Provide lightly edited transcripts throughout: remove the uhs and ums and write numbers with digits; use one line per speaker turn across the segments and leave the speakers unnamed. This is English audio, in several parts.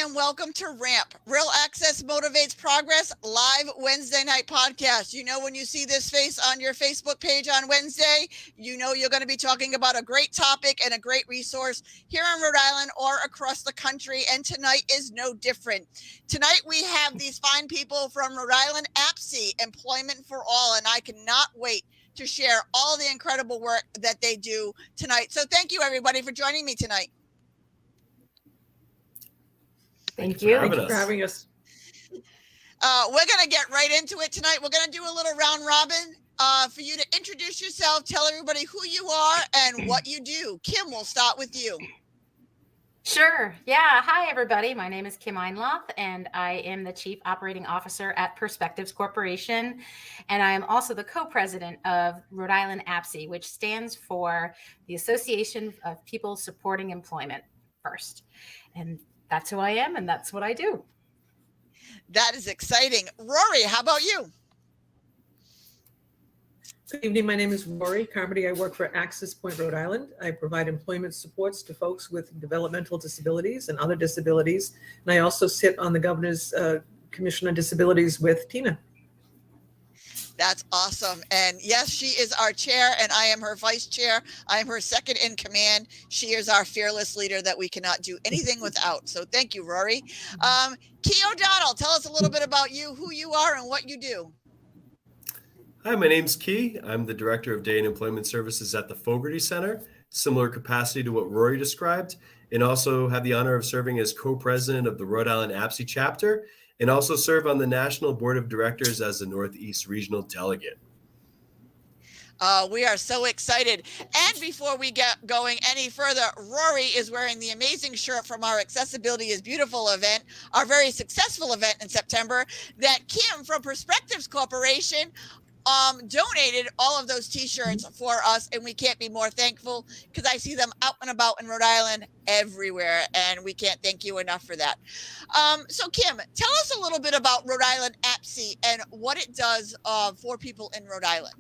and welcome to RAMP, Real Access Motivates Progress, live Wednesday night podcast. You know, when you see this face on your Facebook page on Wednesday, you know you're going to be talking about a great topic and a great resource here in Rhode Island or across the country, and tonight is no different. Tonight we have these fine people from Rhode Island APSE, Employment for All, and I cannot wait to share all the incredible work that they do tonight. So thank you, everybody, for joining me tonight.
Thank you
for having us.
We're going to get right into it tonight. We're going to do a little round robin for you to introduce yourself, tell everybody who you are and what you do. Kim, we'll start with you.
Sure. Yeah. Hi, everybody. My name is Kim Einloth, and I am the Chief Operating Officer at Perspectives Corporation. And I am also the co-president of Rhode Island APSE, which stands for the Association of People Supporting Employment First. And that's who I am, and that's what I do.
That is exciting. Rory, how about you?
Good evening. My name is Rory Carmody. I work for Access Point, Rhode Island. I provide employment supports to folks with developmental disabilities and other disabilities. And I also sit on the Governor's Commission on Disabilities with Tina.
That's awesome. And yes, she is our chair and I am her vice chair. I am her second in command. She is our fearless leader that we cannot do anything without. So thank you, Rory. Key O'Donnell, tell us a little bit about you, who you are and what you do.
Hi, my name's Key. I'm the Director of Day and Employment Services at the Fogarty Center, similar capacity to what Rory described, and also have the honor of serving as co-president of the Rhode Island APSE chapter, and also serve on the National Board of Directors as the Northeast Regional Delegate.
We are so excited. And before we get going any further, Rory is wearing the amazing shirt from our Accessibility is Beautiful event, our very successful event in September, that Kim from Perspectives Corporation donated all of those t-shirts for us, and we can't be more thankful because I see them out and about in Rhode Island everywhere, and we can't thank you enough for that. So Kim, tell us a little bit about Rhode Island APSE and what it does for people in Rhode Island.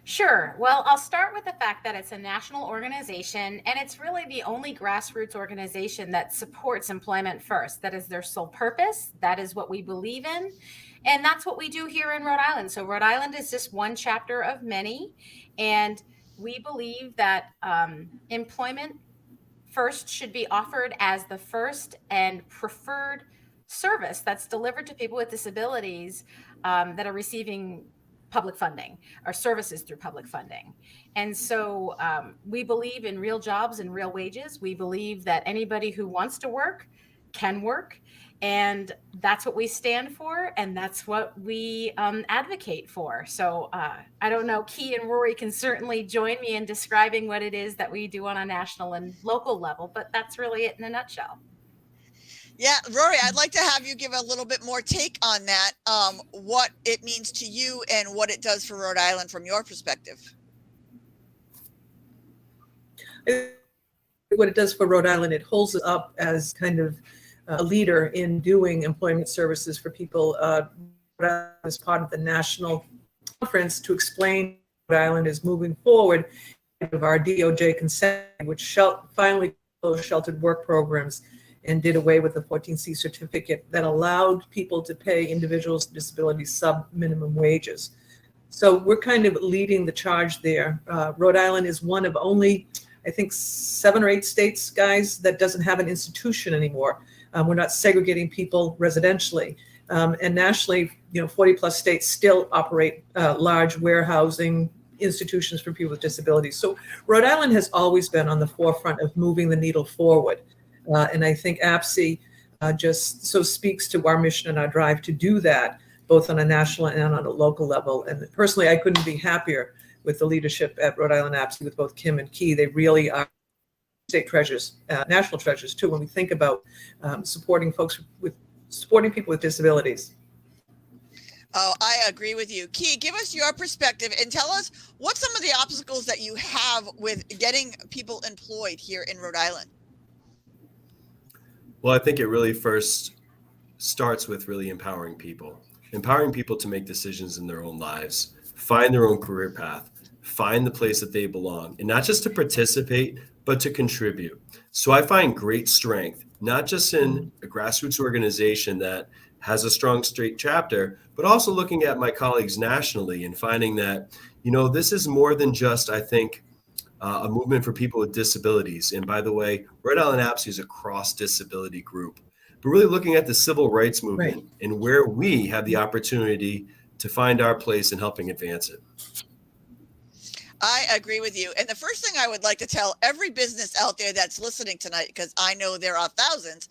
Sure. Well, I'll start with the fact that it's a national organization, and it's really the only grassroots organization that supports employment first. That is their sole purpose. That is what we believe in. And that's what we do here in Rhode Island. So Rhode Island is just one chapter of many. And we believe that employment first should be offered as the first and preferred service that's delivered to people with disabilities that are receiving public funding or services through public funding. And so we believe in real jobs and real wages. We believe that anybody who wants to work can work. And that's what we stand for, and that's what we advocate for. So I don't know, Key and Rory can certainly join me in describing what it is that we do on a national and local level, but that's really it in a nutshell.
Yeah, Rory, I'd like to have you give a little bit more take on that, what it means to you and what it does for Rhode Island from your perspective.
What it does for Rhode Island, it holds us up as kind of a leader in doing employment services for people as part of the national conference to explain Rhode Island is moving forward of our DOJ consent, which finally closed sheltered work programs and did away with the 14C certificate that allowed people to pay individuals with disabilities sub-minimum wages. So we're kind of leading the charge there. Rhode Island is one of only, I think, 7 or 8 states, guys, that doesn't have an institution anymore. We're not segregating people residentially. And nationally, 40 plus states still operate large warehousing institutions for people with disabilities. So Rhode Island has always been on the forefront of moving the needle forward. And I think APSE just so speaks to our mission and our drive to do that, both on a national and on a local level. And personally, I couldn't be happier with the leadership at Rhode Island APSE with both Kim and Key. They really are state treasures, national treasures too, when we think about supporting people with disabilities.
Oh, I agree with you. Key, give us your perspective and tell us what some of the obstacles that you have with getting people employed here in Rhode Island.
Well, I think it really first starts with really empowering people to make decisions in their own lives, find their own career path, find the place that they belong, and not just to participate, but to contribute. So I find great strength, not just in a grassroots organization that has a strong state chapter, but also looking at my colleagues nationally and finding that, this is more than just, I think, a movement for people with disabilities. And by the way, Rhode Island APSE is a cross-disability group, but really looking at the civil rights movement and where we have the opportunity to find our place in helping advance it.
I agree with you. And the first thing I would like to tell every business out there that's listening tonight, because I know there are thousands,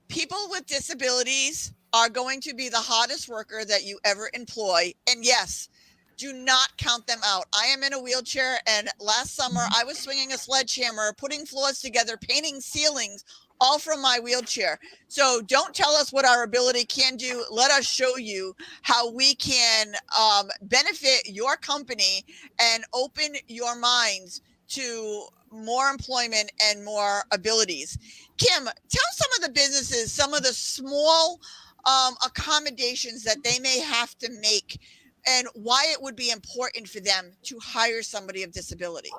people with disabilities are going to be the hardest worker that you ever employ. And yes, do not count them out. I am in a wheelchair, and last summer I was swinging a sledgehammer, putting floors together, painting ceilings, all from my wheelchair. So don't tell us what our ability can do. Let us show you how we can benefit your company and open your minds to more employment and more abilities. Kim, tell some of the businesses, some of the small accommodations that they may have to make and why it would be important for them to hire somebody of disability.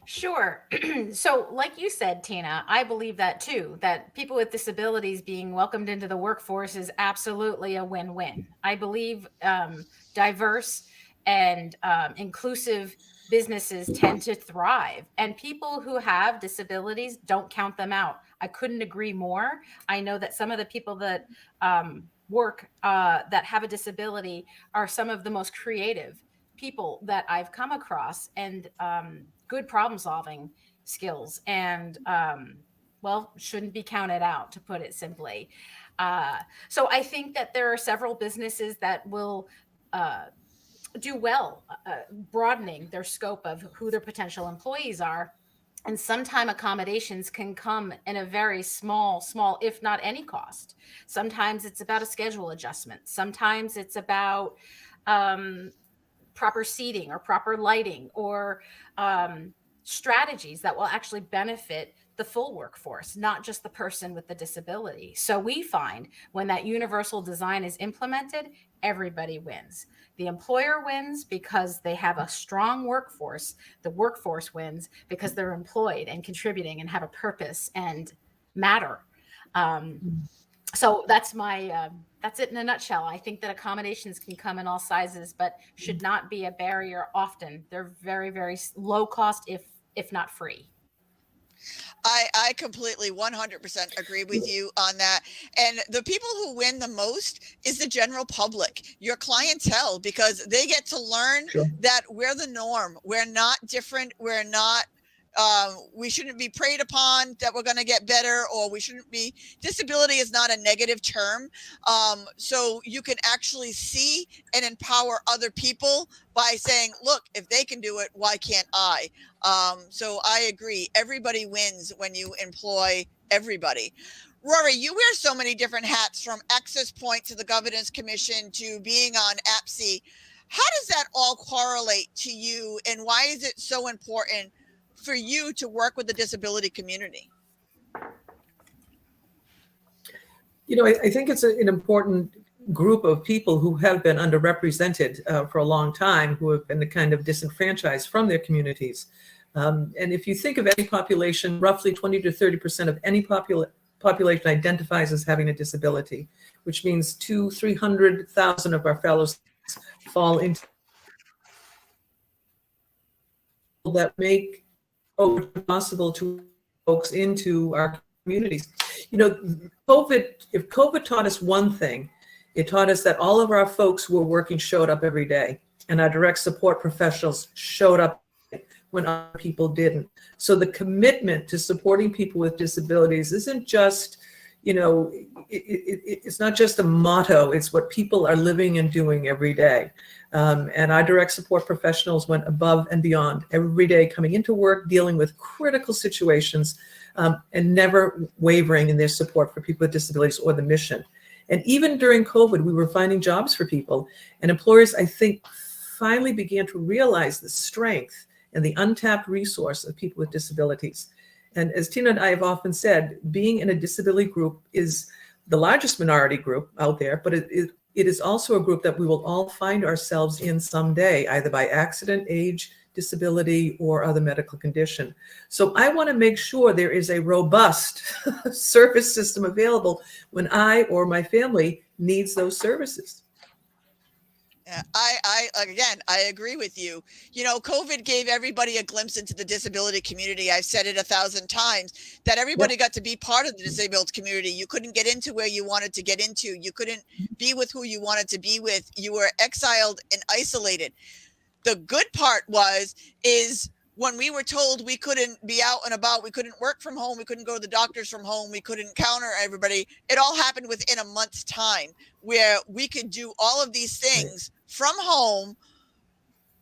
Sure. So like you said, Tina, I believe that too, that people with disabilities being welcomed into the workforce is absolutely a win-win. I believe diverse and inclusive businesses tend to thrive, and people who have disabilities, don't count them out. I couldn't agree more. I know that some of the people that work that have a disability are some of the most creative people that I've come across, and good problem solving skills, and shouldn't be counted out, to put it simply. So I think that there are several businesses that will do well broadening their scope of who their potential employees are. And sometimes accommodations can come in a very small, if not any cost. Sometimes it's about a schedule adjustment. Sometimes it's about proper seating or proper lighting, or strategies that will actually benefit the full workforce, not just the person with the disability. So we find when that universal design is implemented, everybody wins. The employer wins because they have a strong workforce. The workforce wins because they're employed and contributing and have a purpose and matter. So that's that's it in a nutshell. I think that accommodations can come in all sizes, but should not be a barrier often. They're very, very low cost, if not free.
I completely 100% agree with you on that. And the people who win the most is the general public, your clientele, because they get to learn that we're the norm. We're not different. We're not, we shouldn't be preyed upon, that we're going to get better, or we shouldn't be, disability is not a negative term. So you can actually see and empower other people by saying, look, if they can do it, why can't I? So I agree. Everybody wins when you employ everybody. Rory, you wear so many different hats, from Access Point to the Governance Commission to being on APSE. How does that all correlate to you, and why is it so important for you to work with the disability community?
I think it's an important group of people who have been underrepresented for a long time, who have been kind of disenfranchised from their communities. And if you think of any population, roughly 20 to 30% of any population identifies as having a disability, which means 200,000-300,000 of our fellows fall into that make it possible to folks into our communities. If COVID taught us one thing, it taught us that all of our folks who were working showed up every day, and our direct support professionals showed up when other people didn't. So the commitment to supporting people with disabilities isn't just, it's not just a motto, it's what people are living and doing every day. And our direct support professionals went above and beyond every day, coming into work, dealing with critical situations, and never wavering in their support for people with disabilities or the mission. And even during COVID, we were finding jobs for people, and employers, I think, finally began to realize the strength and the untapped resource of people with disabilities. And as Tina and I have often said, being in a disability group is the largest minority group out there, but it it is also a group that we will all find ourselves in someday, either by accident, age, disability, or other medical condition. So I want to make sure there is a robust service system available when I or my family needs those services.
Yeah, I agree with you. You know, COVID gave everybody a glimpse into the disability community. I've said it 1,000 times that everybody got to be part of the disabled community. You couldn't get into where you wanted to get into. You couldn't be with who you wanted to be with. You were exiled and isolated. The good part is when we were told we couldn't be out and about, we couldn't work from home, we couldn't go to the doctors from home, we couldn't encounter everybody. It all happened within a month's time where we could do all of these things from home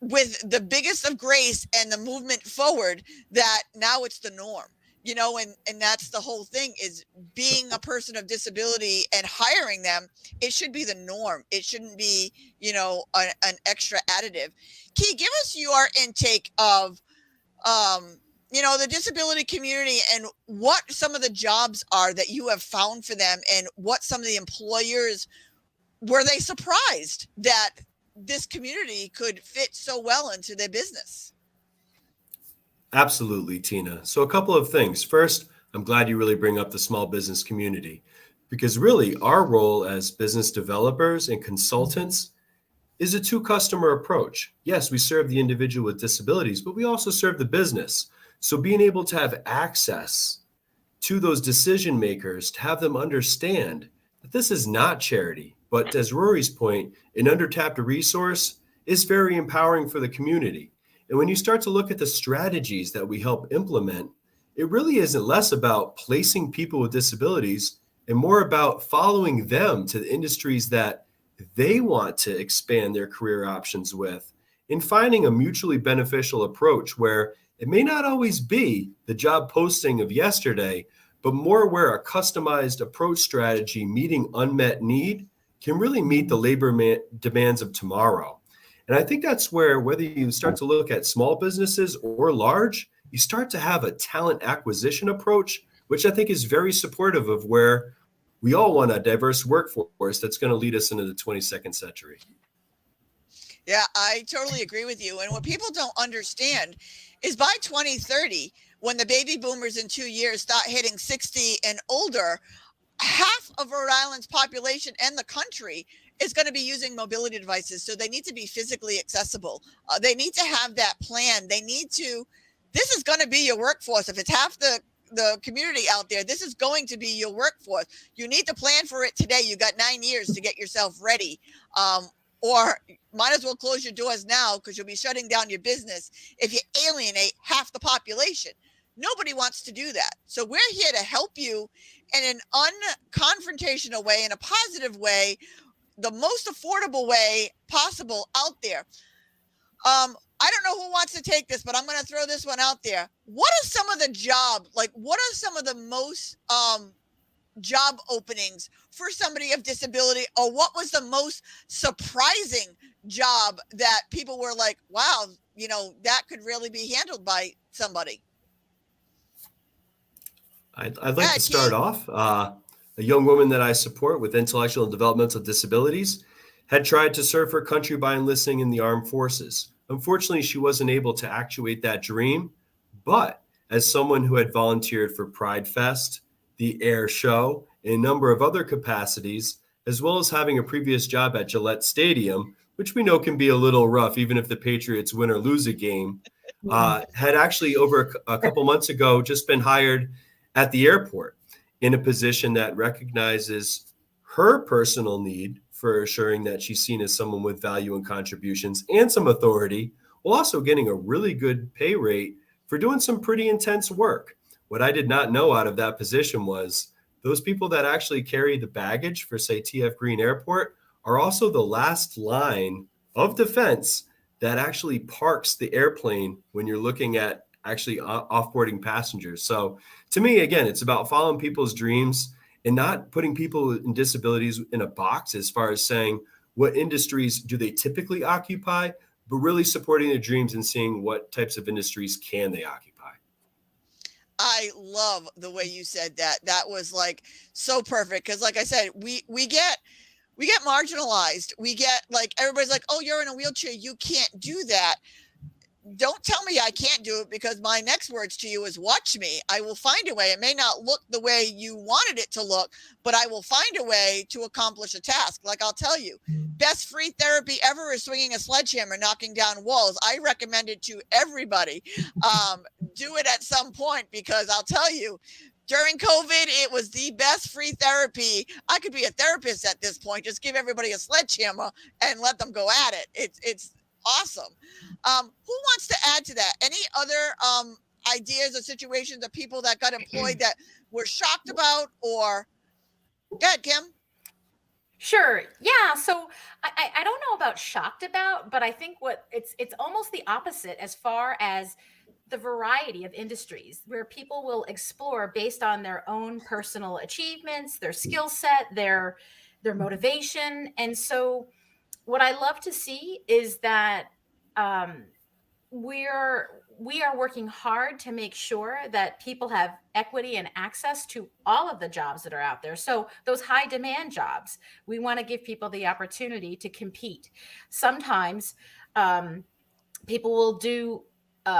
with the biggest of grace and the movement forward that now it's the norm. You know, and that's the whole thing is being a person of disability and hiring them. It should be the norm. It shouldn't be, you know, an extra additive. Key, give us your intake of, you know, the disability community and what some of the jobs are that you have found for them and what some of the employers, were they surprised that this community could fit so well into their business?
Absolutely, Tina. So a couple of things. First, I'm glad you really bring up the small business community because really our role as business developers and consultants is a two-customer approach. Yes, we serve the individual with disabilities, but we also serve the business. So being able to have access to those decision makers, to have them understand that this is not charity, but as Rory's point, an undertapped resource is very empowering for the community. And when you start to look at the strategies that we help implement, it really isn't less about placing people with disabilities and more about following them to the industries that they want to expand their career options with and finding a mutually beneficial approach where it may not always be the job posting of yesterday, but more where a customized approach strategy meeting unmet need can really meet the labor demands of tomorrow. And I think that's where, whether you start to look at small businesses or large, you start to have a talent acquisition approach, which I think is very supportive of where we all want a diverse workforce that's going to lead us into the 22nd century.
Yeah, I totally agree with you. And what people don't understand is by 2030, when the baby boomers in 2 years start hitting 60 and older, half of Rhode Island's population and the country is going to be using mobility devices. So they need to be physically accessible. They need to have that plan. They need to, this is going to be your workforce. If it's half the community out there, this is going to be your workforce. You need to plan for it today. You got 9 years to get yourself ready. Or might as well close your doors now because you'll be shutting down your business if you alienate half the population. Nobody wants to do that. So we're here to help you in an unconfrontational way, in a positive way, the most affordable way possible out there. I don't know who wants to take this, but I'm going to throw this one out there. What are some of the what are some of the most job openings for somebody of disability, or what was the most surprising job that people were like, wow, you know, that could really be handled by somebody?
I'd like to start off. A young woman that I support with intellectual and developmental disabilities had tried to serve her country by enlisting in the armed forces. Unfortunately, she wasn't able to actuate that dream, but as someone who had volunteered for Pride Fest, the Air Show, and a number of other capacities, as well as having a previous job at Gillette Stadium, which we know can be a little rough, even if the Patriots win or lose a game, had actually over a couple months ago just been hired at the airport in a position that recognizes her personal need for assuring that she's seen as someone with value and contributions and some authority, while also getting a really good pay rate for doing some pretty intense work. What I did not know out of that position was those people that actually carry the baggage for, say, TF Green Airport are also the last line of defense that actually parks the airplane when you're looking at actually offboarding passengers. So to me, again, it's about following people's dreams and not putting people in disabilities in a box as far as saying what industries do they typically occupy, but really supporting their dreams and seeing what types of industries can they occupy.
I love the way you said that. That was like so perfect. Cause like I said, we get we get marginalized. We get like, everybody's like, oh, you're in a wheelchair, you can't do that. Don't tell me I can't do it, because my next words to you is watch me. I will find a way. It may not look the way you wanted it to look, but I will find a way to accomplish a task. Like, I'll tell you, best free therapy ever is swinging a sledgehammer, knocking down walls. I recommend it to everybody. Do it at some point, because I'll tell you, during COVID, it was the best free therapy. I could be a therapist at this point. Just give everybody a sledgehammer and let them go at it. It's awesome. Who wants to add to that? Any other ideas or situations of people that got employed that were shocked about? Or go ahead, Kim.
Sure. Yeah. So I don't know about shocked about, but I think it's almost the opposite as far as the variety of industries where people will explore based on their own personal achievements, their skill set, their motivation. And so what I love to see is that we are working hard to make sure that people have equity and access to all of the jobs that are out there. So those high demand jobs, we want to give people the opportunity to compete. Sometimes people will do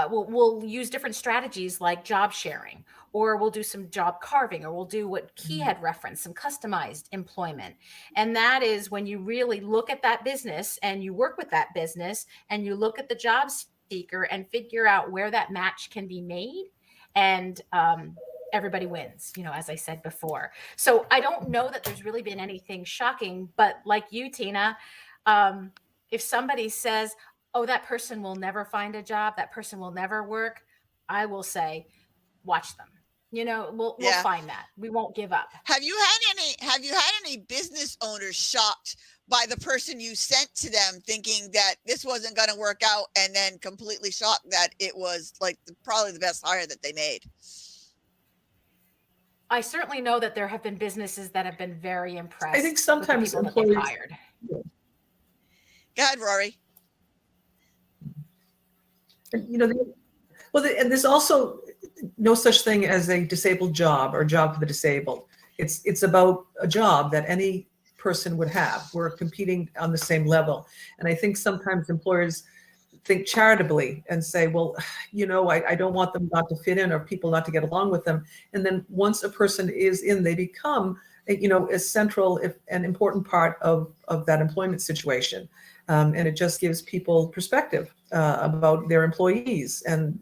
we'll use different strategies like job sharing, or we'll do some job carving, or we'll do what Key had referenced, some customized employment. And that is when you really look at that business and you work with that business and you look at the job seeker and figure out where that match can be made. And everybody wins, as I said before. So I don't know that there's really been anything shocking, but like you, Tina, if somebody says, oh, that person will never find a job, that person will never work, I will say, watch them. We'll find that. We won't give up.
Have you had any business owners shocked by the person you sent to them, thinking that this wasn't going to work out, and then completely shocked that it was like probably the best hire that they made?
I certainly know that there have been businesses that have been very impressed.
I think sometimes
with the people
employees
that they've hired.
Go ahead, Rory.
And there's also no such thing as a disabled job or job for the disabled. It's about a job that any person would have. We're competing on the same level. And I think sometimes employers think charitably and say, well, I don't want them not to fit in or people not to get along with them. And then once a person is in, they become, a central and important part of that employment situation. And it just gives people perspective about their employees and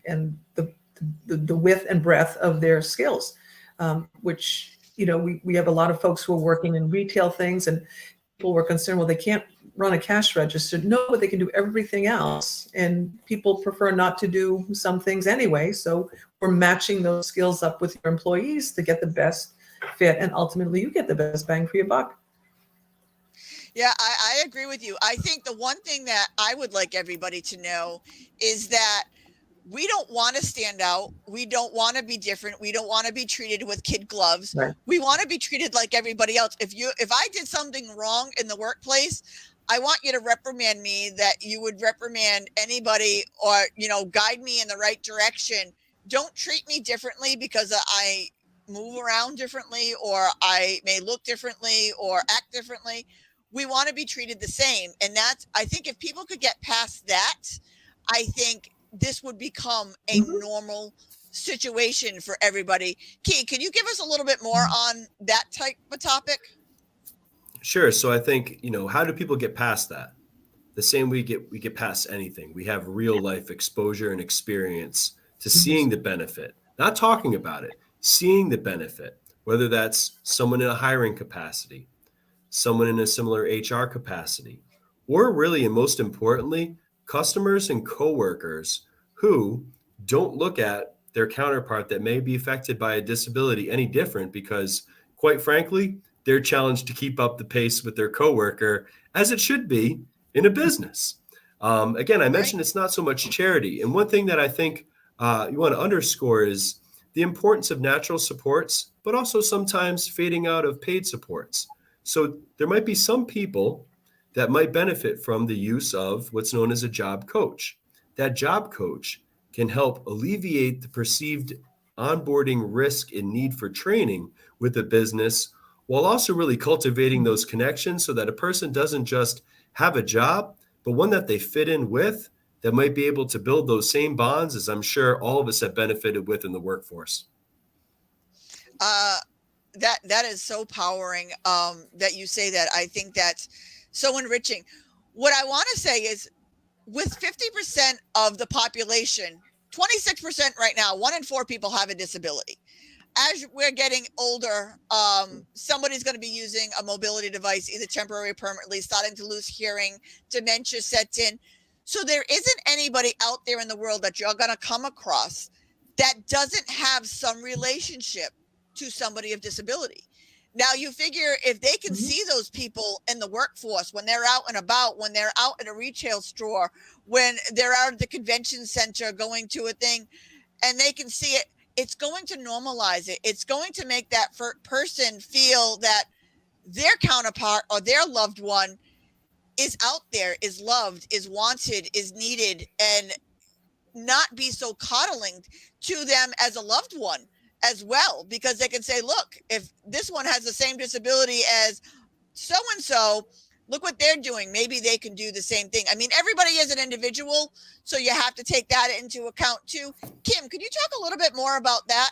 the width and breadth of their skills, which, we have a lot of folks who are working in retail things, and people were concerned, well, they can't run a cash register. No, but they can do everything else. And people prefer not to do some things anyway. So we're matching those skills up with your employees to get the best fit. And ultimately you get the best bang for your buck.
Yeah, I agree with you. I think the one thing that I would like everybody to know is that we don't want to stand out. We don't want to be different. We don't want to be treated with kid gloves.
Right.
We want to be treated like everybody else. If I did something wrong in the workplace, I want you to reprimand me that you would reprimand anybody, or, guide me in the right direction. Don't treat me differently because I move around differently, or I may look differently or act differently. We want to be treated the same. And I think if people could get past that, I think this would become a normal situation for everybody. Key, can you give us a little bit more on that type of topic?
Sure. So I think, how do people get past that? The same we get past anything. We have real life exposure and experience to seeing the benefit, not talking about it, seeing the benefit, whether that's someone in a hiring capacity, someone in a similar HR capacity, or really, and most importantly, customers and coworkers who don't look at their counterpart that may be affected by a disability any different, because quite frankly, they're challenged to keep up the pace with their coworker, as it should be in a business. Again, I mentioned it's not so much charity. And one thing that I think you want to underscore is the importance of natural supports, but also sometimes fading out of paid supports. So there might be some people that might benefit from the use of what's known as a job coach. That job coach can help alleviate the perceived onboarding risk and need for training with a business, while also really cultivating those connections so that a person doesn't just have a job, but one that they fit in with, that might be able to build those same bonds as I'm sure all of us have benefited with in the workforce.
That is so powering, that you say that. I think that's so enriching. What I want to say is, with 50% of the population, 26% right now, 1 in 4 people have a disability. As we're getting older, somebody's going to be using a mobility device, either temporary or permanently, starting to lose hearing, dementia sets in. So there isn't anybody out there in the world that you're going to come across that doesn't have some relationship to somebody of disability. Now you figure if they can see those people in the workforce, when they're out and about, when they're out in a retail store, when they're out at the convention center going to a thing, and they can see it, it's going to normalize it. It's going to make that person feel that their counterpart or their loved one is out there, is loved, is wanted, is needed, and not be so coddling to them as a loved one as well, because they can say, look, if this one has the same disability as so-and-so, look what they're doing. Maybe they can do the same thing. I mean, everybody is an individual, so you have to take that into account too. Kim, could you talk a little bit more about that?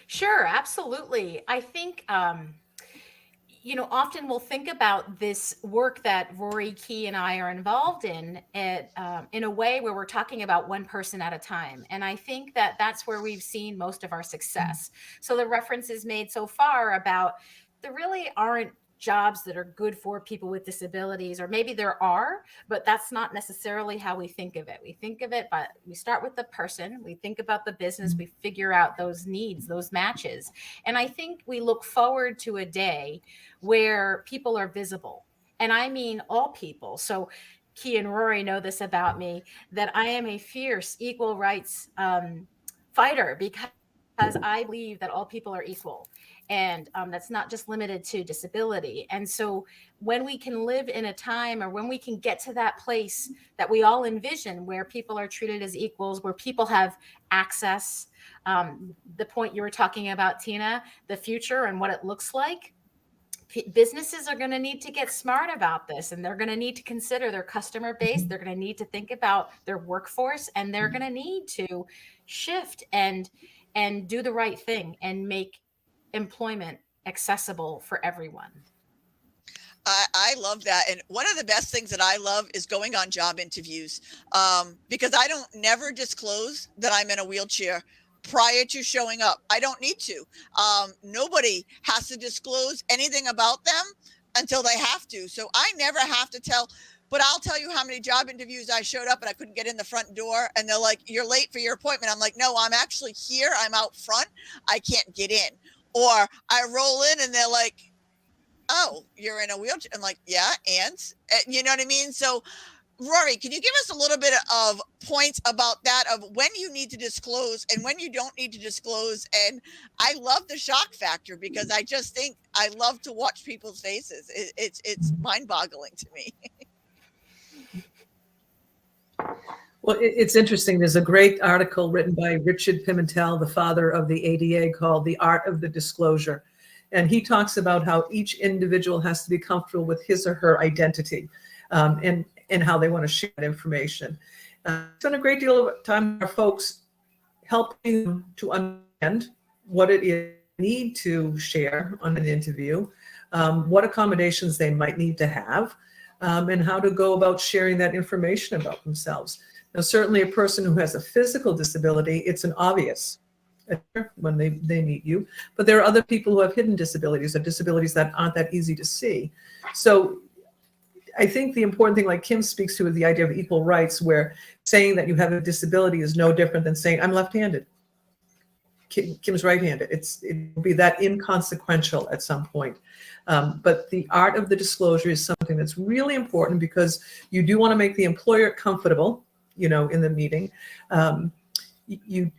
Sure, absolutely. I think, often we'll think about this work that Rory, Key, and I are involved in a way where we're talking about one person at a time. And I think that that's where we've seen most of our success. So the references made so far about there really aren't jobs that are good for people with disabilities, or maybe there are, but that's not necessarily how we think of it. We think of it, but we start with the person, we think about the business, we figure out those needs, those matches. And I think we look forward to a day where people are visible. And I mean all people. So Key and Rory know this about me, that I am a fierce equal rights fighter, because I believe that all people are equal. And that's not just limited to disability. And so when we can live in a time, or when we can get to that place that we all envision, where people are treated as equals, where people have access, the point you were talking about, Tina, the future and what it looks like, businesses are going to need to get smart about this, and they're going to need to consider their customer base. They're going to need to think about their workforce, and they're going to need to shift and do the right thing and make employment accessible for everyone.
I love that. And one of the best things that I love is going on job interviews, because I don't never disclose that I'm in a wheelchair prior to showing up. I don't need to. Nobody has to disclose anything about them until they have to. So I never have to tell. But I'll tell you how many job interviews I showed up and I couldn't get in the front door, and they're like, you're late for your appointment. I'm like, no, I'm actually here. I'm out front. I can't get in. Or I roll in and they're like, oh, you're in a wheelchair. I'm like, yeah, and you know what I mean? So Rory, can you give us a little bit of points about that, of when you need to disclose and when you don't need to disclose? And I love the shock factor, because I just think I love to watch people's faces. It's mind-boggling to me.
Well, it's interesting. There's a great article written by Richard Pimentel, the father of the ADA, called The Art of the Disclosure. And he talks about how each individual has to be comfortable with his or her identity, and how they want to share that information. Spend a great deal of time with our folks helping them to understand what it is they need to share on an interview, what accommodations they might need to have, and how to go about sharing that information about themselves. Now, certainly a person who has a physical disability, it's an obvious when they meet you, but there are other people who have hidden disabilities, or disabilities that aren't that easy to see. So I think the important thing, like Kim speaks to, is the idea of equal rights, where saying that you have a disability is no different than saying I'm left-handed. Kim's right-handed. It will be that inconsequential at some point. But the art of the disclosure is something that's really important, because you do want to make the employer comfortable, in the meeting. You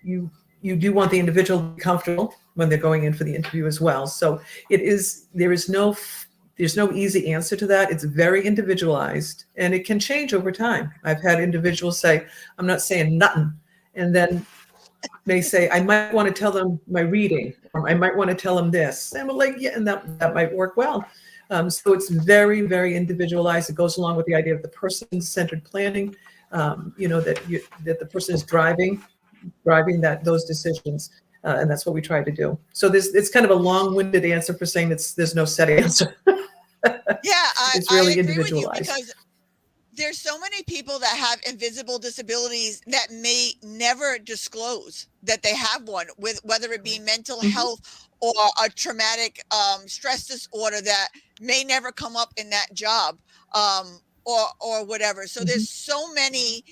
do want the individual to be comfortable when they're going in for the interview as well. So there's no easy answer to that. It's very individualized, and it can change over time. I've had individuals say, I'm not saying nothing. And then may say, I might want to tell them my reading, or I might want to tell them this. And we're like, yeah, and that might work well. So it's very, very individualized. It goes along with the idea of the person-centered planning, that the person is driving those decisions. And that's what we try to do. So it's kind of a long-winded answer for saying there's no set answer.
Yeah,
It's really
I agree with you
individualized.
because there's so many people that have invisible disabilities that may never disclose that they have one, with whether it be mental health or a traumatic stress disorder that may never come up in that job, or whatever. So there's so many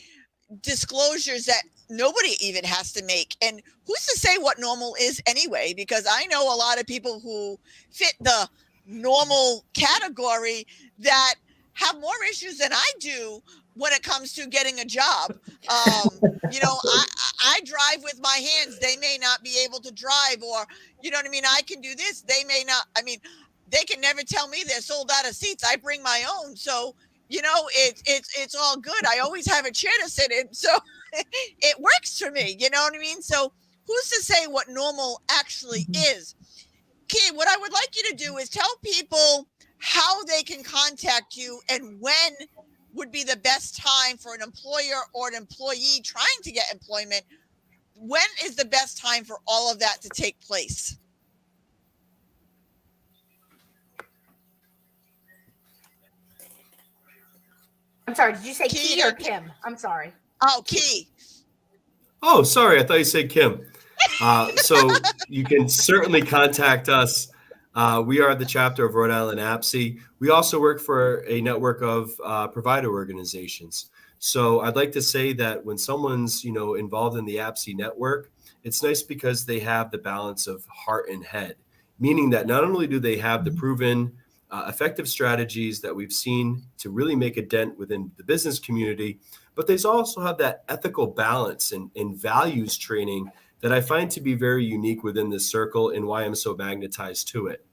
disclosures that nobody even has to make. And who's to say what normal is anyway? Because I know a lot of people who fit the normal category that have more issues than I do when it comes to getting a job. I drive with my hands. They may not be able to drive, or, you know what I mean? I can do this. They may not. I mean, they can never tell me they're sold out of seats. I bring my own. So, it's all good. I always have a chair to sit in. So it works for me. You know what I mean? So who's to say what normal actually is? Key, what I would like you to do is tell people how they can contact you and when would be the best time for an employer or an employee trying to get employment. When is the best time for all of that to take place?
I'm sorry, did you say
Key
Key or Kim? I'm sorry.
Oh, Key.
Oh, sorry. I thought you said Kim. So you can certainly contact us. We are the chapter of Rhode Island APSE. We also work for a network of provider organizations. So I'd like to say that when someone's, involved in the APSE network, it's nice because they have the balance of heart and head, meaning that not only do they have the proven effective strategies that we've seen to really make a dent within the business community, but they also have that ethical balance and values training that I find to be very unique within this circle and why I'm so magnetized to it.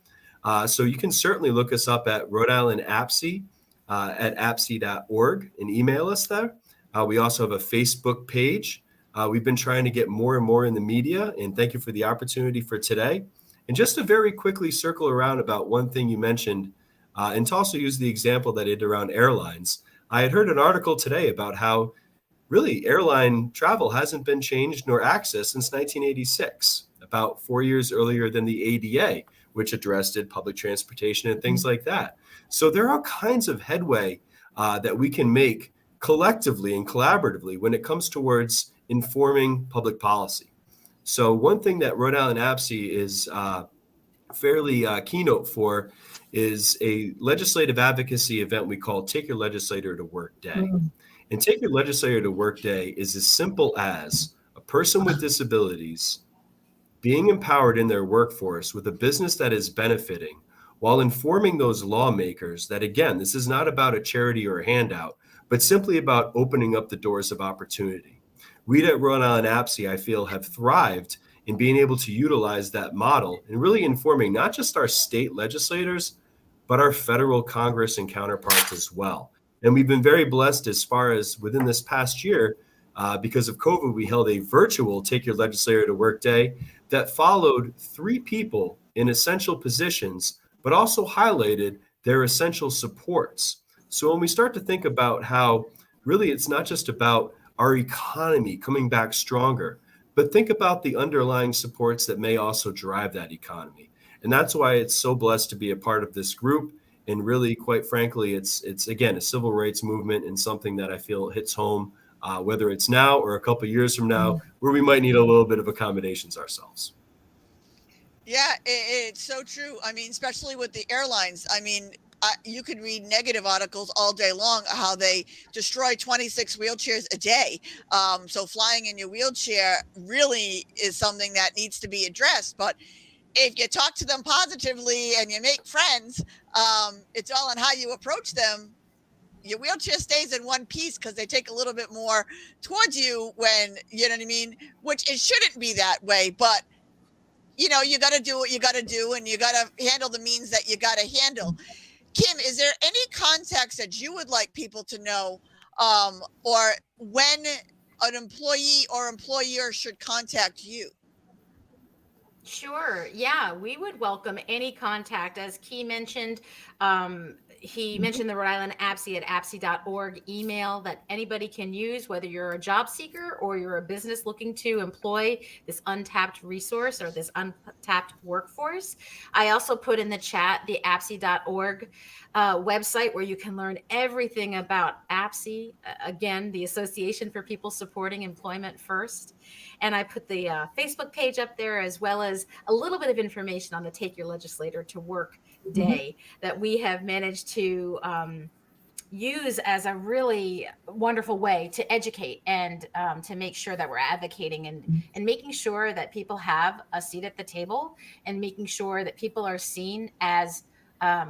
So you can certainly look us up at Rhode Island APSE at apse.org and email us there. We also have a Facebook page. We've been trying to get more and more in the media, and thank you for the opportunity for today. And just to very quickly circle around about one thing you mentioned, and to also use the example that I did around airlines. I had heard an article today about how really airline travel hasn't been changed nor accessed since 1986, about 4 years earlier than the ADA, which addressed public transportation and things like that. So there are all kinds of headway that we can make collectively and collaboratively when it comes towards informing public policy. So one thing that Rhode Island APSE is fairly keynote for is a legislative advocacy event we call Take Your Legislator to Work Day. And Take Your Legislator to Work Day is as simple as a person with disabilities being empowered in their workforce with a business that is benefiting while informing those lawmakers that, again, this is not about a charity or a handout, but simply about opening up the doors of opportunity. We at Rhode Island APSE, I feel, have thrived in being able to utilize that model and really informing not just our state legislators, but our federal Congress and counterparts as well. And we've been very blessed as far as within this past year, because of COVID, we held a virtual Take Your Legislator to Work Day that followed 3 people in essential positions, but also highlighted their essential supports. So when we start to think about how really it's not just about our economy coming back stronger, but think about the underlying supports that may also drive that economy. And that's why it's so blessed to be a part of this group. And really, quite frankly, it's again, a civil rights movement and something that I feel hits home, whether it's now or a couple of years from now, where we might need a little bit of accommodations ourselves.
Yeah, it's so true. I mean, especially with the airlines. I mean, you could read negative articles all day long how they destroy 26 wheelchairs a day. So flying in your wheelchair really is something that needs to be addressed. But if you talk to them positively and you make friends, it's all on how you approach them. Your wheelchair stays in one piece because they take a little bit more towards you when, you know what I mean? Which it shouldn't be that way, but you got to do what you got to do, and you got to handle the means that you got to handle. Kim, is there any context that you would like people to know, or when an employee or employer should contact you?
Sure. Yeah, we would welcome any contact. As Key mentioned, he mentioned the Rhode Island APSE at apse.org email that anybody can use, whether you're a job seeker or you're a business looking to employ this untapped resource or this untapped workforce. I also put in the chat the apse.org website where you can learn everything about APSE, again, the Association for People Supporting Employment First. And I put the Facebook page up there, as well as a little bit of information on the Take Your Legislator to Work Day that we have managed to use as a really wonderful way to educate and to make sure that we're advocating and making sure that people have a seat at the table, and making sure that people are seen as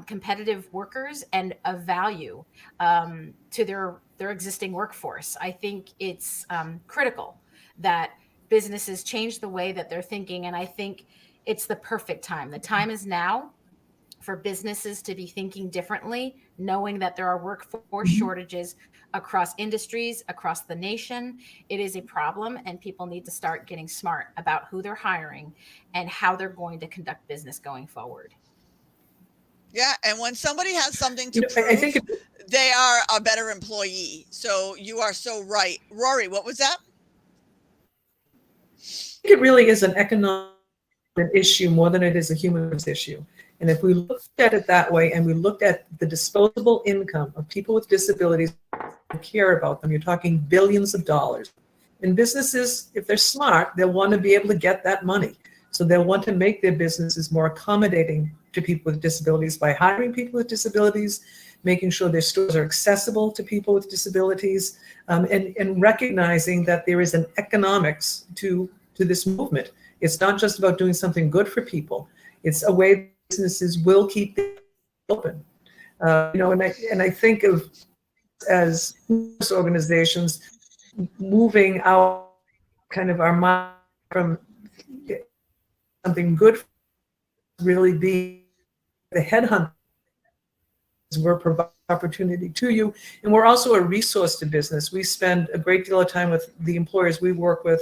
competitive workers and of value to their existing workforce. I think it's critical that businesses change the way that they're thinking. And I think it's the perfect time. The time is now for businesses to be thinking differently, knowing that there are workforce shortages across industries, across the nation. It is a problem, and people need to start getting smart about who they're hiring and how they're going to conduct business going forward.
Yeah, and when somebody has something to
You know,
prove,
I think
they are a better employee. So you are so right. Rory, what was that?
it really is an economic issue more than it is a human rights issue. And if we looked at it that way, and we looked at the disposable income of people with disabilities who care about them, you're talking billions of dollars. And businesses, if they're smart, they'll want to be able to get that money. So they'll want to make their businesses more accommodating to people with disabilities by hiring people with disabilities, making sure their stores are accessible to people with disabilities, and recognizing that there is an economics to this movement. It's not just about doing something good for people. It's a way businesses will keep open. And I think of as organizations moving out kind of our mind from something good, really be the headhunt. We're providing opportunity to you, and we're also a resource to business. We spend a great deal of time with the employers we work with,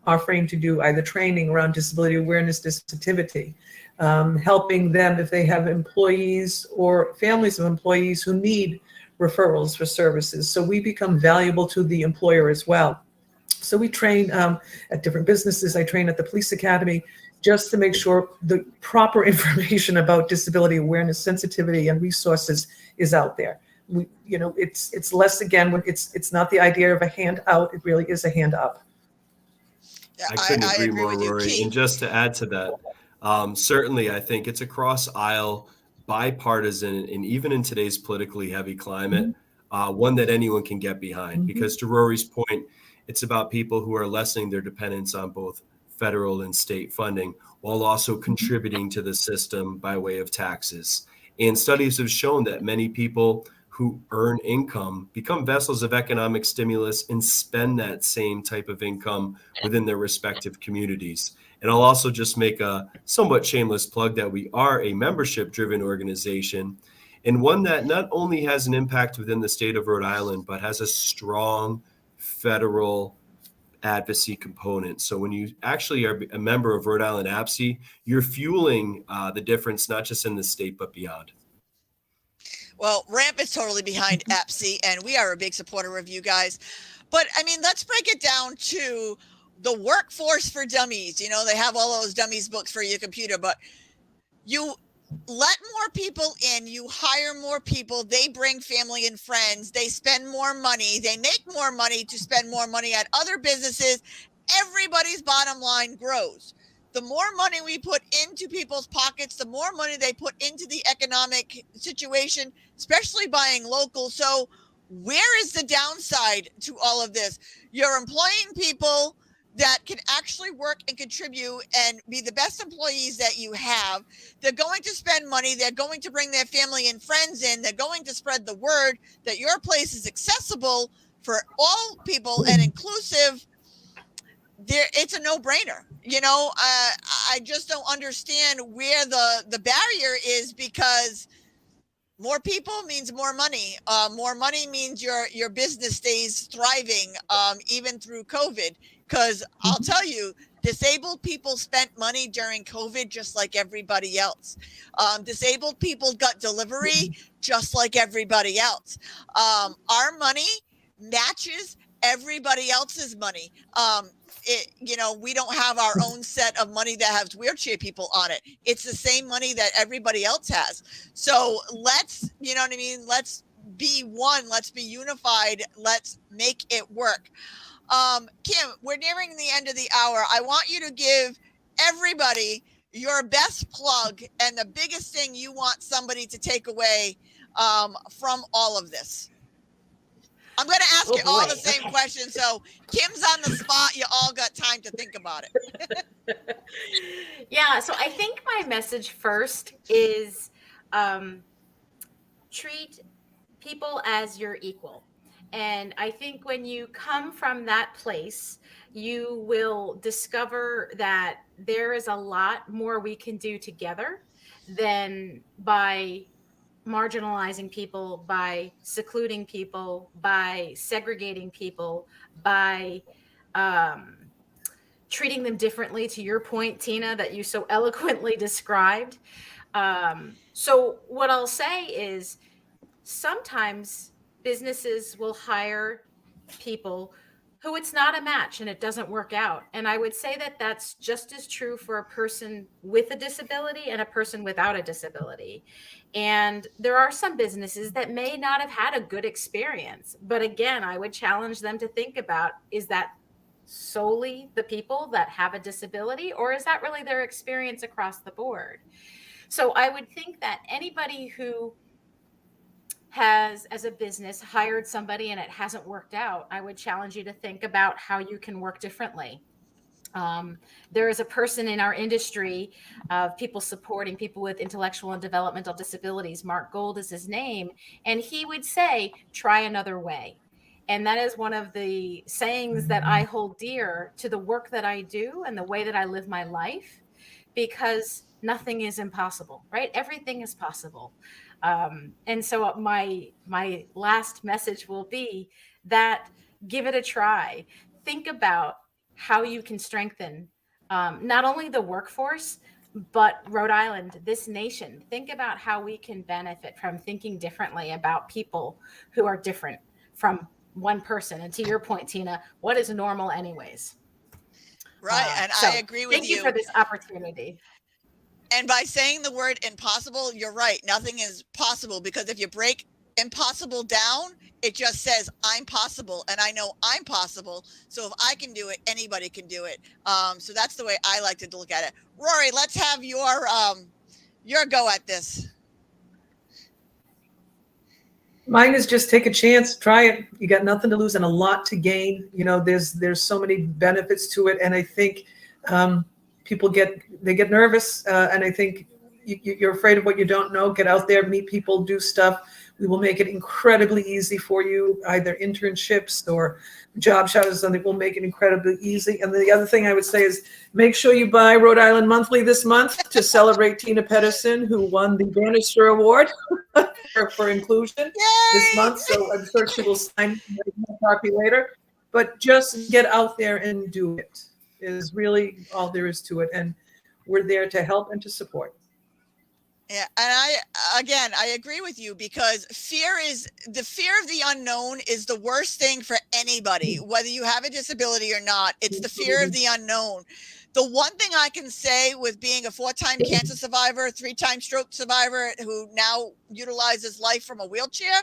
offering to do either training around disability awareness, sensitivity, helping them if they have employees or families of employees who need referrals for services. So we become valuable to the employer as well. So we train at different businesses. I train at the police academy just to make sure the proper information about disability awareness, sensitivity, and resources is out there. It's less, again, when it's not the idea of a hand out, it really is a hand up.
Yeah,
I couldn't agree more,
with you,
Rory.
Keith.
And just to add to that, certainly I think it's a cross-aisle, bipartisan, and even in today's politically heavy climate, one that anyone can get behind. Because to Rory's point, it's about people who are lessening their dependence on both federal and state funding, while also contributing to the system by way of taxes. And studies have shown that many people who earn income become vessels of economic stimulus and spend that same type of income within their respective communities. And I'll also just make a somewhat shameless plug that we are a membership-driven organization, and one that not only has an impact within the state of Rhode Island, but has a strong federal advocacy component. So when you actually are a member of Rhode Island APSE, you're fueling the difference, not just in the state, but beyond.
Well, RAMP is totally behind APSE, and we are a big supporter of you guys. But I mean, let's break it down to the workforce for dummies. You know, they have all those dummies books for your computer, but you let more people in, you hire more people, they bring family and friends, they spend more money, they make more money to spend more money at other businesses. Everybody's bottom line grows. The more money we put into people's pockets, the more money they put into the economic situation, especially buying local. So where is the downside to all of this? You're employing people that can actually work and contribute and be the best employees that you have. They're going to spend money. They're going to bring their family and friends in. They're going to spread the word that your place is accessible for all people and inclusive. It's a no-brainer. You know, I just don't understand where the barrier is, because More people means more money. More money means your business stays thriving, even through COVID. Because I'll tell you, disabled people spent money during COVID just like everybody else. Disabled people got delivery just like everybody else. Our money matches everybody else's money. We don't have our own set of money that has wheelchair people on it. It's the same money that everybody else has. So let's, you know what I mean? Let's be one. Let's be unified. Let's make it work. Kim, we're nearing the end of the hour. I want you to give everybody your best plug and the biggest thing you want somebody to take away from all of this. I'm going to ask you all the same questions. So Kim's on the spot. You all got time to think about it.
Yeah. So I think my message first is treat people as your equal. And I think when you come from that place, you will discover that there is a lot more we can do together than by marginalizing people, by secluding people, by segregating people, by treating them differently, to your point, Tina, that you so eloquently described. So what I'll say is sometimes businesses will hire people who it's not a match and it doesn't work out. And I would say that that's just as true for a person with a disability and a person without a disability. And there are some businesses that may not have had a good experience. But again, I would challenge them to think about, is that solely the people that have a disability, or is that really their experience across the board? So I would think that anybody who has, as a business, hired somebody and it hasn't worked out, I would challenge you to think about how you can work differently. There is a person in our industry of people supporting people with intellectual and developmental disabilities. Mark Gold is his name. And he would say, try another way. And that is one of the sayings that I hold dear to the work that I do and the way that I live my life, because nothing is impossible, right? Everything is possible. And so my last message will be that give it a try. Think about how you can strengthen not only the workforce, but Rhode Island, this nation. Think about how we can benefit from thinking differently about people who are different from one person. And to your point, Tina, what is normal anyways?
Right. And
so
I agree with you.
Thank you for this opportunity.
And by saying the word impossible, you're right. Nothing is possible, because if you break impossible down, it just says I'm possible, and I know I'm possible. So if I can do it, anybody can do it. So that's the way I like to look at it. Rory, let's have your go at this.
Mine is just take a chance, try it. You got nothing to lose and a lot to gain. You know, there's so many benefits to it, and I think people get nervous, and I think you're afraid of what you don't know. Get out there, meet people, do stuff. We will make it incredibly easy for you, either internships or job shadows. Something will make it incredibly easy. And the other thing I would say is make sure you buy Rhode Island Monthly this month to celebrate Tina Pedersen, who won the Bannister Award for inclusion this month. So I'm sure she will sign a copy later. But just get out there and do it is really all there is to it. And we're there to help and to support.
Yeah, and I agree with you, because the fear of the unknown is the worst thing for anybody, whether you have a disability or not. It's the fear of the unknown. The one thing I can say, with being a 4-time cancer survivor, 3-time stroke survivor who now utilizes life from a wheelchair,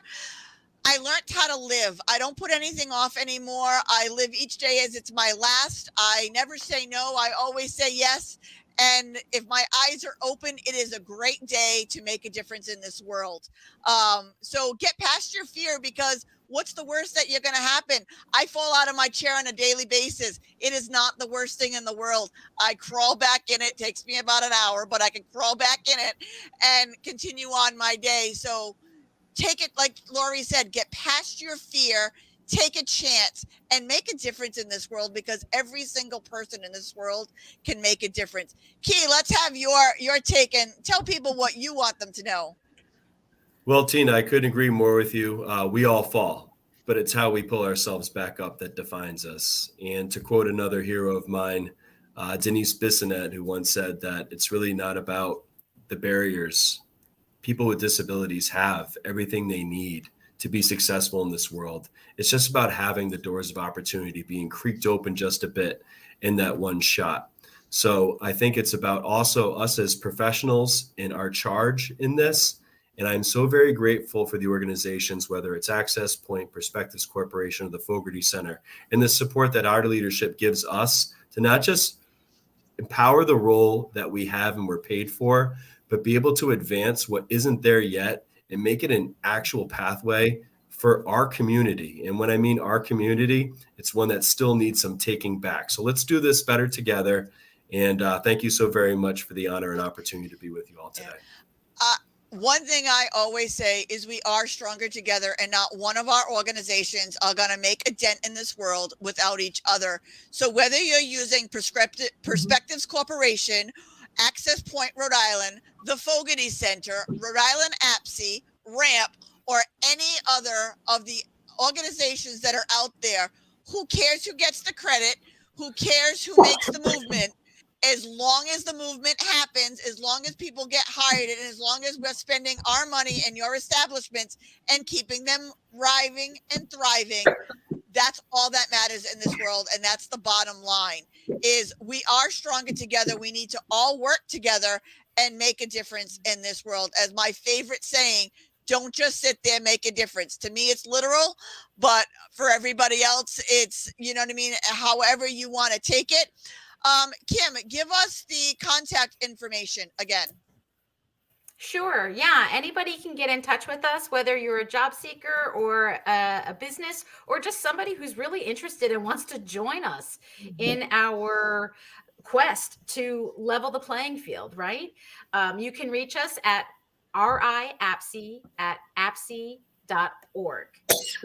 I learned how to live. I don't put anything off anymore. I live each day as it's my last. I never say no. I always say yes. And if my eyes are open, it is a great day to make a difference in this world. So get past your fear, because what's the worst that you're going to happen? I fall out of my chair on a daily basis. It is not the worst thing in the world. I crawl back in it. It takes me about an hour, but I can crawl back in it and continue on my day. So take it, like Lori said, get past your fear, take a chance, and make a difference in this world, because every single person in this world can make a difference. Key, let's have your take and tell people what you want them to know.
Well, Tina, I couldn't agree more with you. We all fall, but it's how we pull ourselves back up that defines us. And to quote another hero of mine, Denise Bissonnette, who once said that it's really not about the barriers. People with disabilities have everything they need to be successful in this world. It's just about having the doors of opportunity being creaked open just a bit in that one shot. So I think it's about also us as professionals in our charge in this. And I'm so very grateful for the organizations, whether it's Access Point, Perspectives Corporation, or the Fogarty Center, and the support that our leadership gives us to not just empower the role that we have and we're paid for, but be able to advance what isn't there yet and make it an actual pathway for our community. And when I mean our community, it's one that still needs some taking back. So let's do this better together. And thank you so very much for the honor and opportunity to be with you all today.
One thing I always say is we are stronger together, and not one of our organizations are going to make a dent in this world without each other. So whether you're using Perspectives Corporation, Access Point, Rhode Island, the Fogarty Center, Rhode Island APSE, RAMP, or any other of the organizations that are out there, who cares who gets the credit? Who cares who makes the movement? As long as the movement happens, as long as people get hired, and as long as we're spending our money in your establishments and keeping them thriving and thriving, that's all that matters in this world. And that's the bottom line, is we are stronger together. We need to all work together and make a difference in this world. As my favorite saying, don't just sit there, make a difference. To me, it's literal, but for everybody else, it's, you know what I mean? However you want to take it. Kim, give us the contact information again.
Sure. Yeah. Anybody can get in touch with us, whether you're a job seeker or a business, or just somebody who's really interested and wants to join us in our quest to level the playing field, right? You can reach us at riapse@apse.org.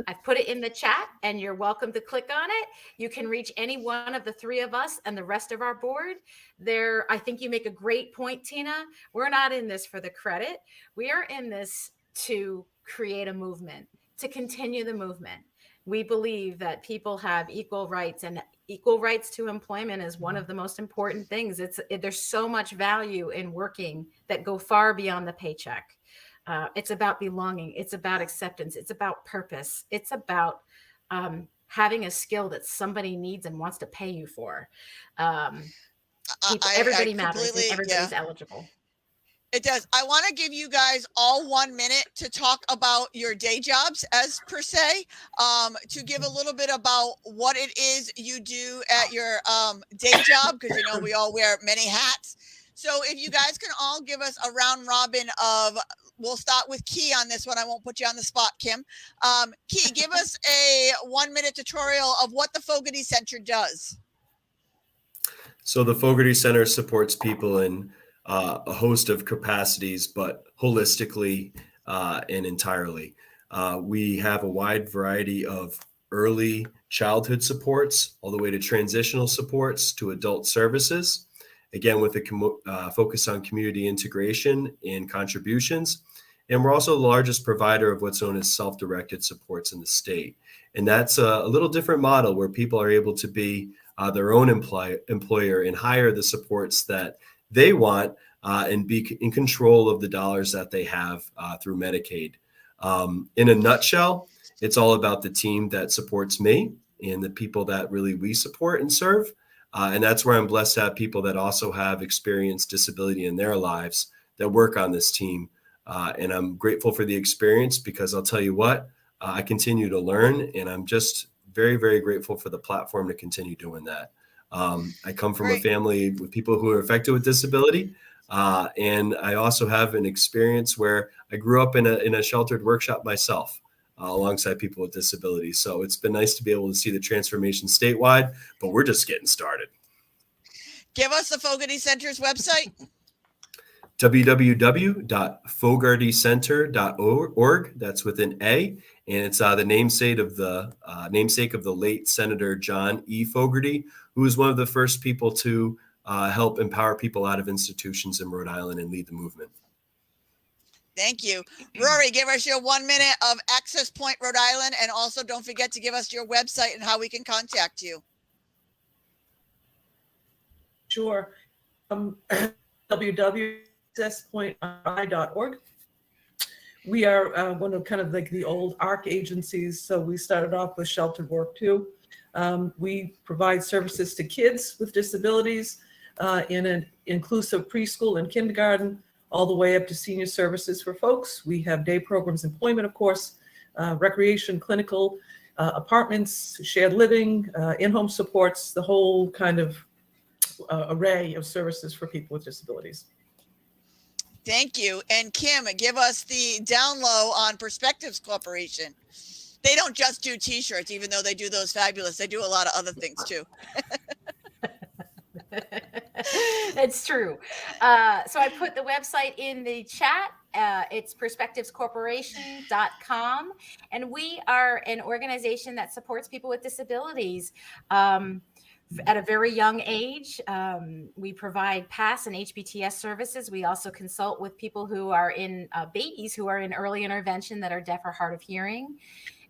I've put it in the chat and you're welcome to click on it. You can reach any one of the three of us and the rest of our board. I think you make a great point, Tina. We're not in this for the credit. We are in this to create a movement, to continue the movement. We believe that people have equal rights, and equal rights to employment is one of the most important things. There's so much value in working that go far beyond the paycheck. It's about belonging. It's about acceptance. It's about purpose. It's about having a skill that somebody needs and wants to pay you for. Everybody matters and everybody's eligible.
It does. I want to give you guys all 1 minute to talk about your day jobs, as per se, to give a little bit about what it is you do at your day job, because you know we all wear many hats. So if you guys can all give us a round robin of, we'll start with Key on this one. I won't put you on the spot, Kim. Key, give us a 1 minute tutorial of what the Fogarty Center does.
So the Fogarty Center supports people in a host of capacities, but holistically and entirely. We have a wide variety of early childhood supports, all the way to transitional supports to adult services. Again, with a focus on community integration and contributions. And we're also the largest provider of what's known as self-directed supports in the state. And that's a little different model where people are able to be their own employer and hire the supports that they want and be in control of the dollars that they have through Medicaid. In a nutshell, it's all about the team that supports me and the people that really we support and serve. And that's where I'm blessed to have people that also have experienced disability in their lives that work on this team. And I'm grateful for the experience, because I'll tell you what, I continue to learn, and I'm just very, very grateful for the platform to continue doing that. I come from a family with people who are affected with disability. And I also have an experience where I grew up in a sheltered workshop myself. Alongside people with disabilities. So it's been nice to be able to see the transformation statewide, but we're just getting started.
Give us the Fogarty Center's website.
www.fogartycenter.org. That's with an A, and it's the namesake of the late Senator John E. Fogarty, who was one of the first people to help empower people out of institutions in Rhode Island and lead the movement.
Thank you. Rory, give us your 1 minute of Access Point, Rhode Island. And also don't forget to give us your website and how we can contact you.
Sure. www.accesspointri.org. We are one of kind of like the old ARC agencies. So we started off with sheltered work too. We provide services to kids with disabilities in an inclusive preschool and kindergarten, all the way up to senior services for folks. We have day programs, employment, of course, recreation, clinical, apartments, shared living, in-home supports, the whole kind of array of services for people with disabilities.
Thank you. And Kim, give us the down low on Perspectives Corporation. They don't just do t-shirts, even though they do those fabulous. They do a lot of other things too.
It's true. So I put the website in the chat. It's perspectivescorporation.com. And we are an organization that supports people with disabilities. At a very young age, we provide PASS and HBTS services. We also consult with people who are in babies who are in early intervention that are deaf or hard of hearing.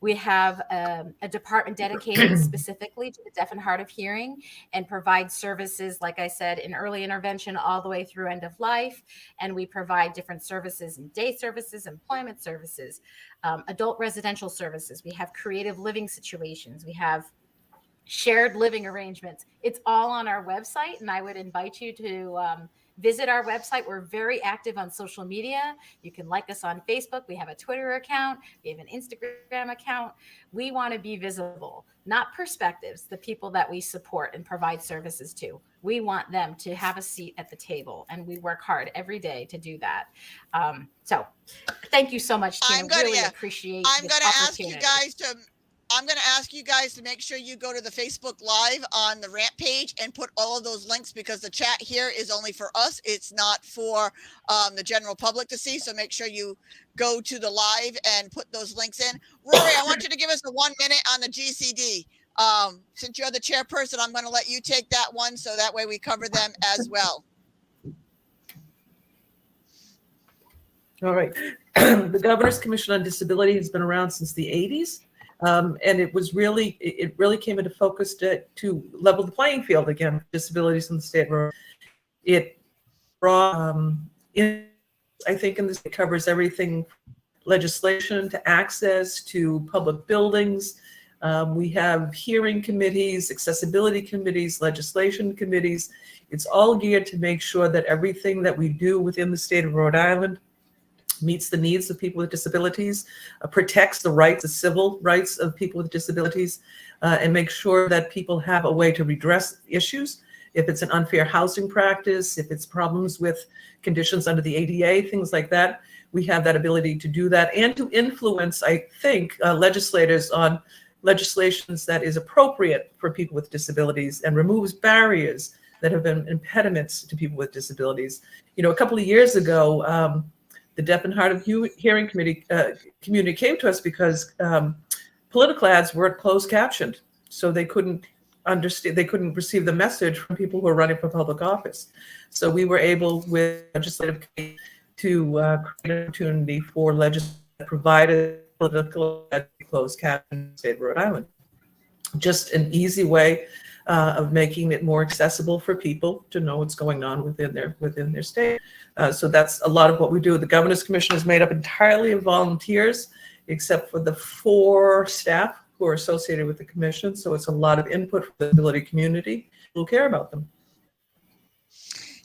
We have a department dedicated specifically to the deaf and hard of hearing and provide services, like I said, in early intervention all the way through end of life. And we provide different services in day services, employment services, adult residential services. We have creative living situations. We have shared living arrangements. It's all on our website, and I would invite you to visit our website. We're very active on social media. You can like us on Facebook. We have a Twitter account. We have an Instagram account. We want to be visible, not Perspectives, the people that we support and provide services to. We want them to have a seat at the table, and we work hard every day to do that. So thank you so much, Tina. Really appreciate this opportunity.
I'm going to ask you guys to make sure you go to the Facebook Live on the rant page and put all of those links, because the chat here is only for us. It's not for the general public to see. So make sure you go to the live and put those links in. Rory, I want you to give us the 1 minute on the GCD. Since you're the chairperson, I'm going to let you take that one, so that way we cover them as well.
All right. The Governor's Commission on Disability has been around since the 80s. And it really came into focus to level the playing field again for disabilities in the state of Rhode. It brought I think in this, it covers everything, legislation to access to public buildings. We have hearing committees, accessibility committees, legislation committees. It's all geared to make sure that everything that we do within the state of Rhode Island meets the needs of people with disabilities, protects the rights, the civil rights of people with disabilities, and make sure that people have a way to redress issues. If it's an unfair housing practice, if it's problems with conditions under the ADA, things like that, we have that ability to do that and to influence, I think, legislators on legislations that is appropriate for people with disabilities and removes barriers that have been impediments to people with disabilities. You know, a couple of years ago, the Deaf and Hard of Hearing community came to us because political ads weren't closed captioned, so they couldn't understand, they couldn't receive the message from people who are running for public office. So we were able, with legislative, to create an opportunity for legislators that provided political ads closed captioned in the state of Rhode Island. Just an easy way of making it more accessible for people to know what's going on within their state. So that's a lot of what we do. The Governor's Commission is made up entirely of volunteers, except for the 4 staff who are associated with the commission. So it's a lot of input from the disability community who care about them.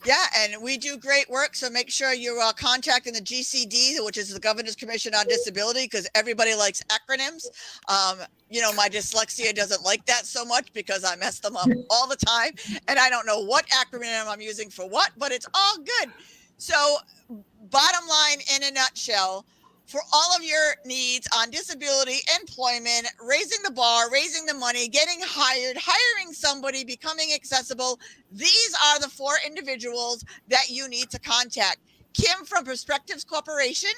Yeah, and we do great work. So make sure you're contacting the GCD, which is the Governor's Commission on Disability, because everybody likes acronyms. You know, my dyslexia doesn't like that so much because I mess them up all the time. And I don't know what acronym I'm using for what, but it's all good. So bottom line, in a nutshell, for all of your needs on disability, employment, raising the bar, raising the money, getting hired, hiring somebody, becoming accessible, these are the 4 individuals that you need to contact. Kim from Perspectives Corporation,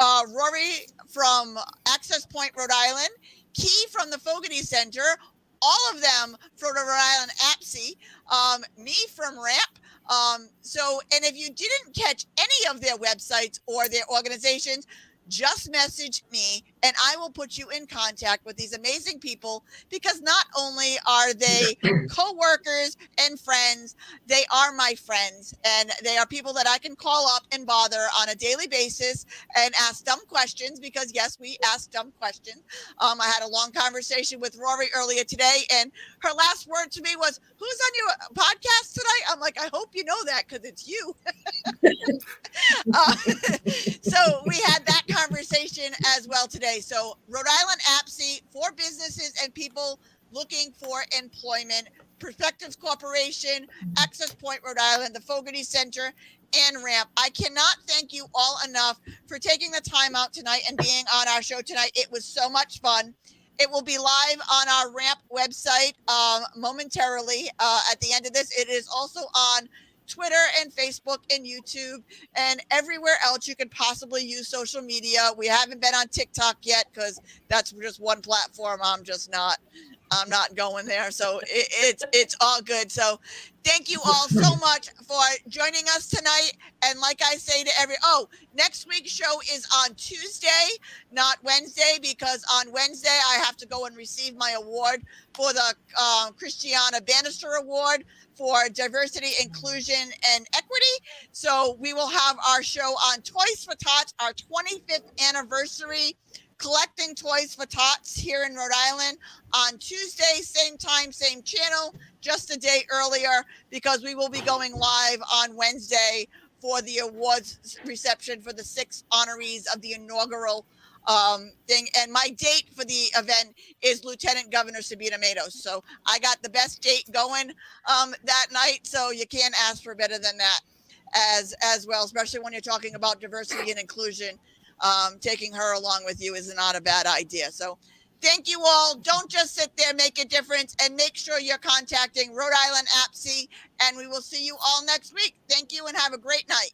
Rory from Access Point, Rhode Island, Key from the Fogarty Center, all of them from the Rhode Island APSE, me from RAMP. And if you didn't catch any of their websites or their organizations, just message me and I will put you in contact with these amazing people, because not only are they co-workers and friends, they are my friends, and they are people that I can call up and bother on a daily basis and ask dumb questions, because yes, we ask dumb questions. I had a long conversation with Rory earlier today, and her last word to me was, "Who's on your podcast tonight?" I'm like, "I hope you know that, because it's you." So we had that conversation as well today. So Rhode Island APSE for businesses and people looking for employment, Perspectives Corporation, Access Point Rhode Island, the Fogarty Center, and RAMP. I cannot thank you all enough for taking the time out tonight and being on our show tonight. It was so much fun. It will be live on our RAMP website momentarily at the end of this. It is also on Twitter and Facebook and YouTube and everywhere else you could possibly use social media. We haven't been on TikTok yet because that's just one platform. I'm not going there. So it's all good. So thank you all so much for joining us tonight. And like I say to next week's show is on Tuesday, not Wednesday, because on Wednesday I have to go and receive my award for the Christiana Bannister Award for Diversity, Inclusion, and Equity. So we will have our show on Toys for Tots, our 25th anniversary, collecting toys for tots here in Rhode Island on Tuesday, same time, same channel, just a day earlier, because we will be going live on Wednesday for the awards reception for the 6 honorees of the inaugural thing. And my date for the event is Lieutenant Governor Sabina Matos. So I got the best date going that night. So you can't ask for better than that as well, especially when you're talking about diversity and inclusion. Taking her along with you is not a bad idea. So thank you all. Don't just sit there, make a difference, and make sure you're contacting Rhode Island APSE, and we will see you all next week. Thank you and have a great night.